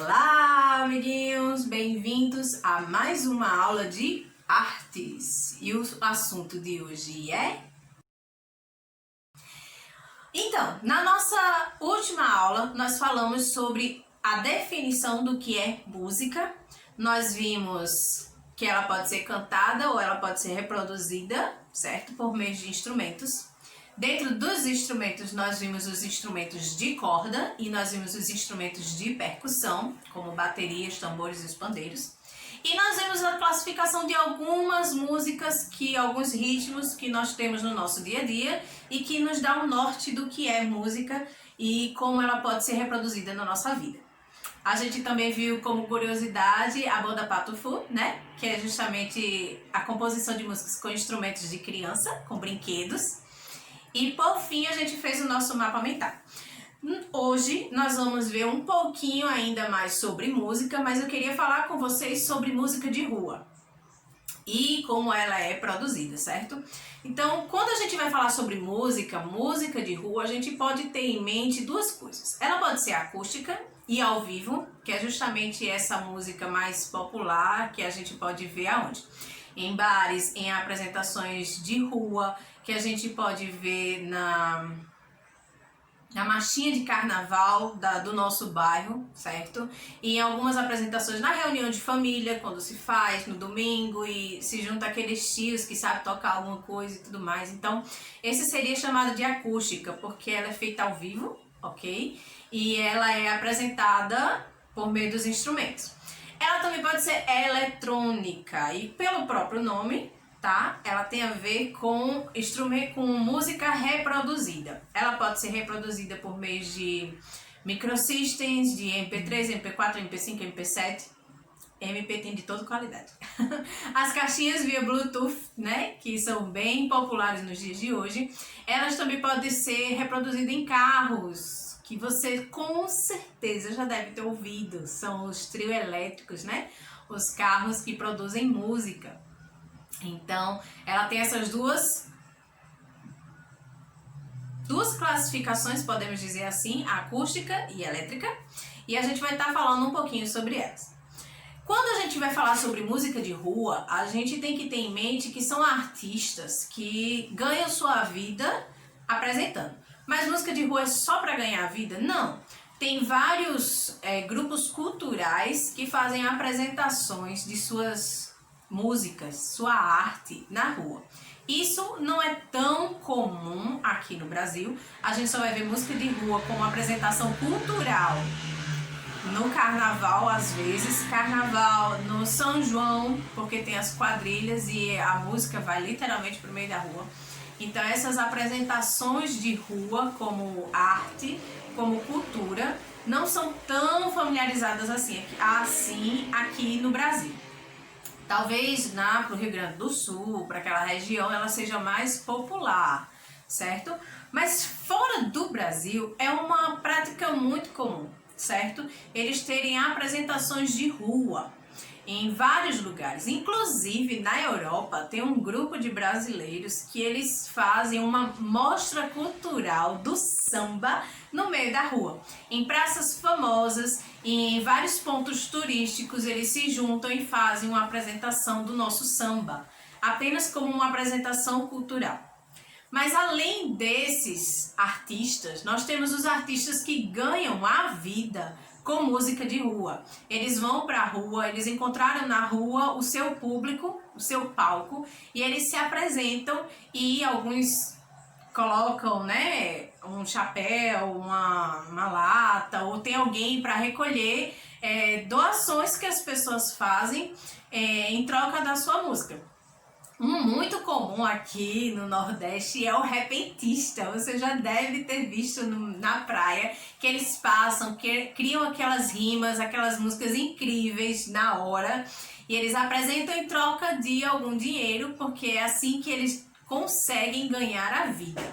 Olá, amiguinhos! Bem-vindos a mais uma aula de artes. E o assunto de hoje é... Então, na nossa última aula, nós falamos sobre a definição do que é música. Nós vimos que ela pode ser cantada ou ela pode ser reproduzida, certo? Por meio de instrumentos. Dentro dos instrumentos, nós vimos os instrumentos de corda e nós vimos os instrumentos de percussão, como baterias, tambores e os pandeiros. E nós vimos a classificação de algumas músicas, alguns ritmos que nós temos no nosso dia a dia e que nos dá um norte do que é música e como ela pode ser reproduzida na nossa vida. A gente também viu como curiosidade a banda Patufu, né? Que é justamente a composição de músicas com instrumentos de criança, com brinquedos. E por fim a gente fez o nosso mapa mental. Hoje nós vamos ver um pouquinho ainda mais sobre música, mas eu queria falar com vocês sobre música de rua e como ela é produzida, certo? Então, quando a gente vai falar sobre música de rua, a gente pode ter em mente duas coisas. Ela pode ser acústica e ao vivo, que é justamente essa música mais popular que a gente pode ver aonde? Em bares, em apresentações de rua, que a gente pode ver na marchinha de carnaval do nosso bairro, certo? E em algumas apresentações na reunião de família, quando se faz no domingo e se junta aqueles tios que sabem tocar alguma coisa e tudo mais. Então, esse seria chamado de acústica, porque ela é feita ao vivo, ok? E ela é apresentada por meio dos instrumentos. Ela também pode ser eletrônica e pelo próprio nome, tá? Ela tem a ver com música reproduzida. Ela pode ser reproduzida por meio de microsystems, de MP3, MP4, MP5, MP7. MP tem de toda qualidade. As caixinhas via Bluetooth, né? Que são bem populares nos dias de hoje. Elas também podem ser reproduzidas em carros, que você com certeza já deve ter ouvido. São os trio elétricos, né? Os carros que produzem música. Então, ela tem essas duas classificações, podemos dizer assim, acústica e elétrica, e a gente vai estar falando um pouquinho sobre elas. Quando a gente vai falar sobre música de rua, a gente tem que ter em mente que são artistas que ganham sua vida apresentando. Mas música de rua é só para ganhar vida? Não. Tem vários grupos culturais que fazem apresentações de suas músicas, sua arte na rua. Isso não é tão comum aqui no Brasil. A gente só vai ver música de rua como apresentação cultural no carnaval, às vezes, carnaval no São João, porque tem as quadrilhas e a música vai literalmente pro meio da rua. Então essas apresentações de rua como arte, como cultura, não são tão familiarizadas assim aqui no Brasil. Talvez para o Rio Grande do Sul, para aquela região, ela seja mais popular, certo? Mas fora do Brasil é uma prática muito comum, certo? Eles terem apresentações de rua em vários lugares. Inclusive na Europa tem um grupo de brasileiros que eles fazem uma mostra cultural do samba no meio da rua. Em praças famosas e em vários pontos turísticos eles se juntam e fazem uma apresentação do nosso samba, apenas como uma apresentação cultural. Mas além desses artistas, nós temos os artistas que ganham a vida com música de rua. Eles vão para a rua, eles encontraram na rua o seu público, o seu palco, e eles se apresentam e alguns colocam, né, um chapéu, uma lata, ou tem alguém para recolher doações que as pessoas fazem em troca da sua música. Muito comum aqui no Nordeste é o repentista. Você já deve ter visto na praia que eles passam, que criam aquelas rimas, aquelas músicas incríveis na hora e eles apresentam em troca de algum dinheiro, porque é assim que eles conseguem ganhar a vida.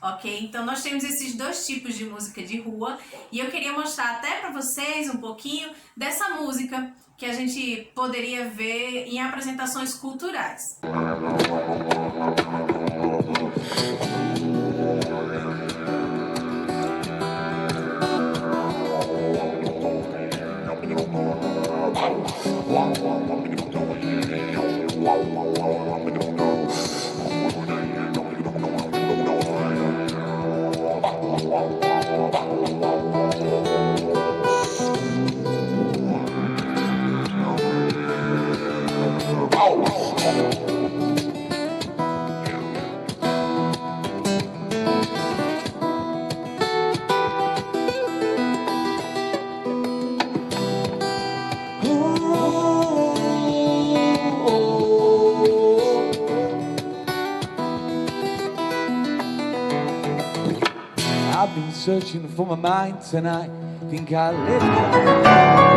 Ok? Então nós temos esses dois tipos de música de rua e eu queria mostrar até para vocês um pouquinho dessa música que a gente poderia ver em apresentações culturais. searching for my mind tonight. Think I live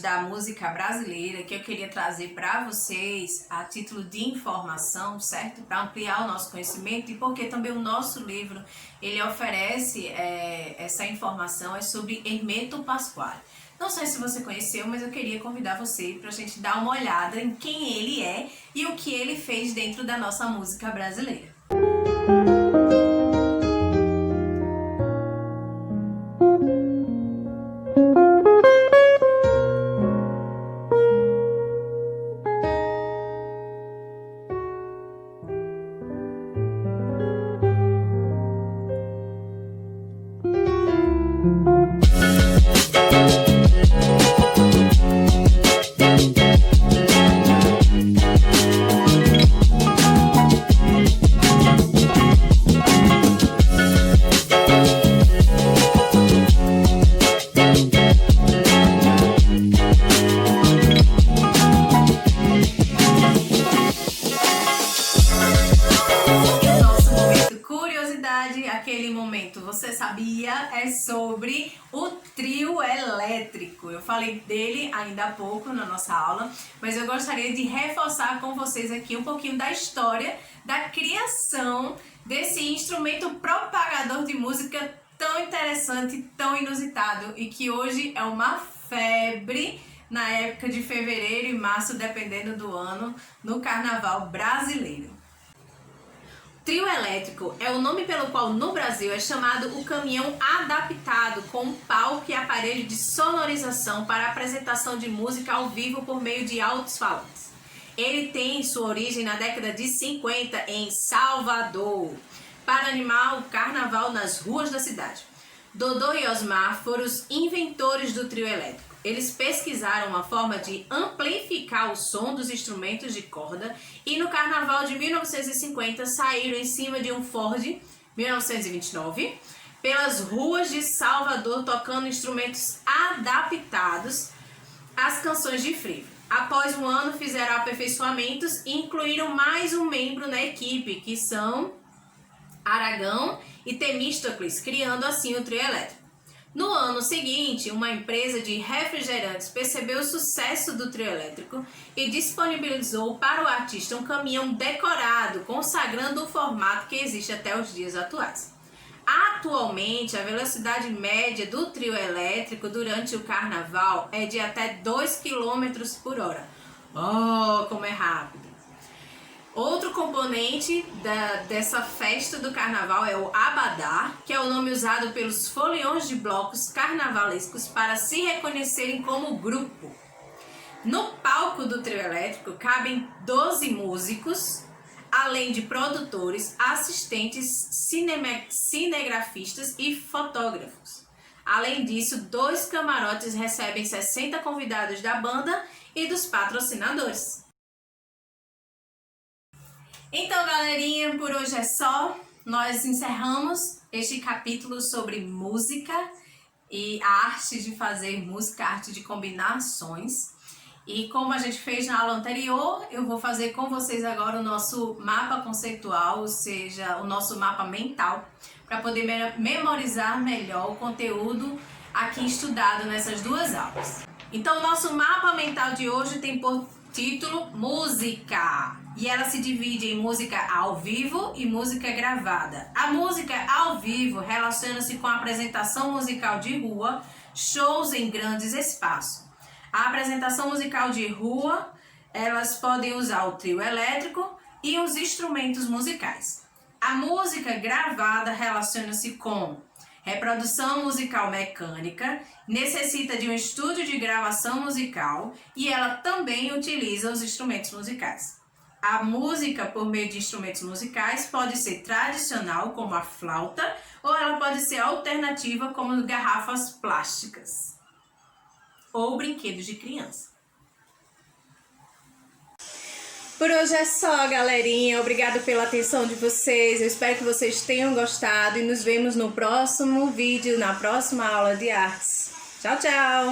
Da música brasileira que eu queria trazer para vocês a título de informação, certo? Para ampliar o nosso conhecimento e porque também o nosso livro ele oferece essa informação sobre Hermeto Pascoal. Não sei se você conheceu, mas eu queria convidar você para a gente dar uma olhada em quem ele é e o que ele fez dentro da nossa música brasileira. Aquele momento, você sabia? É sobre o trio elétrico. Eu falei dele ainda há pouco na nossa aula, mas eu gostaria de reforçar com vocês aqui um pouquinho da história da criação desse instrumento propagador de música tão interessante, tão inusitado e que hoje é uma febre na época de fevereiro e março, dependendo do ano, no carnaval brasileiro. Trio elétrico é o nome pelo qual no Brasil é chamado o caminhão adaptado com palco e aparelho de sonorização para apresentação de música ao vivo por meio de alto-falantes. Ele tem sua origem na década de 50 em Salvador, para animar o carnaval nas ruas da cidade. Dodô e Osmar foram os inventores do trio elétrico. Eles pesquisaram uma forma de amplificar o som dos instrumentos de corda e no carnaval de 1950 saíram em cima de um Ford 1929 pelas ruas de Salvador tocando instrumentos adaptados às canções de frevo. Após um ano fizeram aperfeiçoamentos e incluíram mais um membro na equipe, que são Aragão e Temístocles, criando assim o trio elétrico. No ano seguinte, uma empresa de refrigerantes percebeu o sucesso do trio elétrico e disponibilizou para o artista um caminhão decorado, consagrando o formato que existe até os dias atuais. Atualmente, a velocidade média do trio elétrico durante o carnaval é de até 2 km por hora. Oh, como é rápido! Outro componente dessa festa do carnaval é o abadá, que é o nome usado pelos foliões de blocos carnavalescos para se reconhecerem como grupo. No palco do trio elétrico cabem 12 músicos, além de produtores, assistentes, cinegrafistas e fotógrafos. Além disso, 2 camarotes recebem 60 convidados da banda e dos patrocinadores. Então, galerinha, por hoje é só. Nós encerramos este capítulo sobre música e a arte de fazer música, a arte de combinar sons. E como a gente fez na aula anterior, eu vou fazer com vocês agora o nosso mapa conceitual, ou seja, o nosso mapa mental, para poder memorizar melhor o conteúdo aqui estudado nessas duas aulas. Então, o nosso mapa mental de hoje tem por título Música. E ela se divide em música ao vivo e música gravada. A música ao vivo relaciona-se com a apresentação musical de rua, shows em grandes espaços. A apresentação musical de rua, elas podem usar o trio elétrico e os instrumentos musicais. A música gravada relaciona-se com reprodução musical mecânica, necessita de um estúdio de gravação musical e ela também utiliza os instrumentos musicais. A música por meio de instrumentos musicais pode ser tradicional, como a flauta, ou ela pode ser alternativa, como garrafas plásticas ou brinquedos de criança. Por hoje é só, galerinha. Obrigada pela atenção de vocês. Eu espero que vocês tenham gostado e nos vemos no próximo vídeo, na próxima aula de artes. Tchau, tchau!